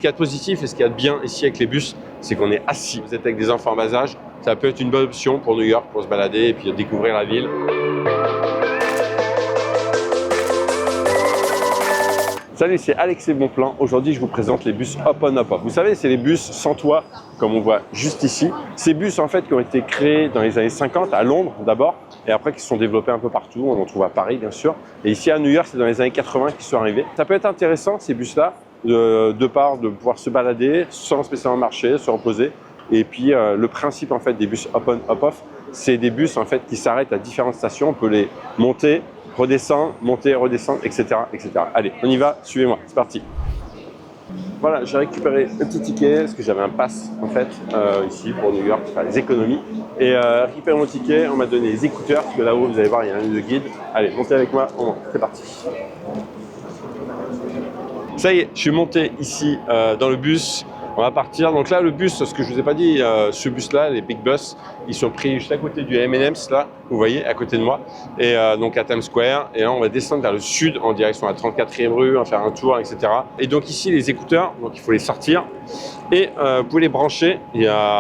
Ce qu'il y a de positif et ce qu'il y a de bien ici avec les bus, c'est qu'on est assis. Vous êtes avec des enfants en bas âge, ça peut être une bonne option pour New York, pour se balader et puis découvrir la ville. Salut, c'est Alex et Bonplan. Aujourd'hui, je vous présente les bus Hop On Hop Off. Vous savez, c'est les bus sans toit, comme on voit juste ici. Ces bus, en fait, qui ont été créés dans les années 50 à Londres d'abord, et après qui se sont développés un peu partout. On en trouve à Paris, bien sûr. Et ici à New York, c'est dans les années 80 qu'ils sont arrivés. Ça peut être intéressant, ces bus-là, de pouvoir se balader sans spécialement marcher, se reposer. Et puis, le principe, en fait, des bus Hop On Hop Off, c'est des bus, en fait, qui s'arrêtent à différentes stations. On peut les monter, redescendre, monter, redescendre, etc., etc. Allez, on y va, suivez-moi, c'est parti. Voilà, j'ai récupéré un petit ticket, parce que j'avais un pass, en fait, ici, pour New York, pour faire les économies. Et récupéré mon ticket, on m'a donné les écouteurs, parce que là-haut, vous allez voir, il y a un de guide. Allez, montez avec moi, c'est parti. Ça y est, je suis monté ici dans le bus. On va partir. Donc là, le bus, ce que je vous ai pas dit, ce bus-là, les Big Bus, ils sont pris juste à côté du M&M's, là, vous voyez, à côté de moi, et donc à Times Square. Et là, on va descendre vers le sud, en direction à la 34e rue, on va faire un tour, etc. Et donc ici, les écouteurs, donc il faut les sortir. Et vous pouvez les brancher.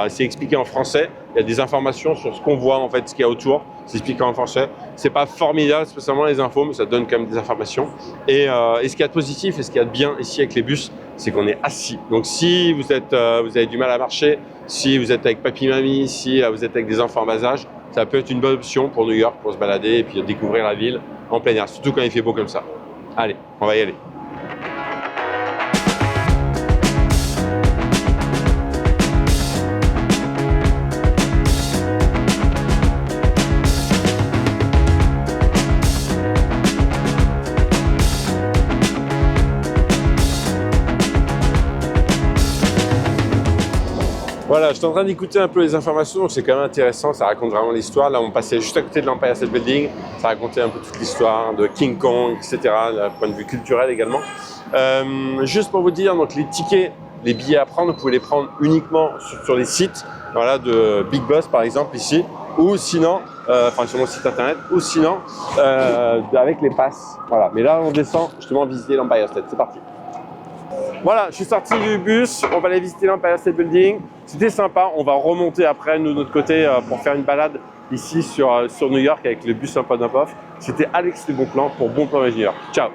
C'est expliqué en français. Il y a des informations sur ce qu'on voit, en fait, ce qu'il y a autour. C'est expliqué en français. C'est pas formidable, spécialement les infos, mais ça donne quand même des informations. Et ce qu'il y a de positif et ce qu'il y a de bien ici avec les bus, c'est qu'on est assis. Donc si vous avez du mal à marcher, si vous êtes avec papy-mamie, si vous êtes avec des enfants en bas âge, ça peut être une bonne option pour New York, pour se balader et puis découvrir la ville en plein air, surtout quand il fait beau comme ça. Allez, on va y aller. Voilà, je suis en train d'écouter un peu les informations, donc c'est quand même intéressant, ça raconte vraiment l'histoire. Là, on passait juste à côté de l'Empire State Building, ça racontait un peu toute l'histoire de King Kong, etc., d'un point de vue culturel également. Juste pour vous dire, donc les tickets, les billets à prendre, vous pouvez les prendre uniquement sur les sites, voilà, de Big Bus par exemple ici, ou sinon, sur mon site internet, ou sinon avec les passes. Voilà. Mais là, on descend justement visiter l'Empire State. C'est parti. Voilà, je suis sorti du bus, on va aller visiter l'Empire State Building. C'était sympa, on va remonter après, nous, de notre côté, pour faire une balade ici sur New York avec le bus Hop On Hop Off. C'était Alex le Bonplan pour Bonplan Ingénieur. Ciao!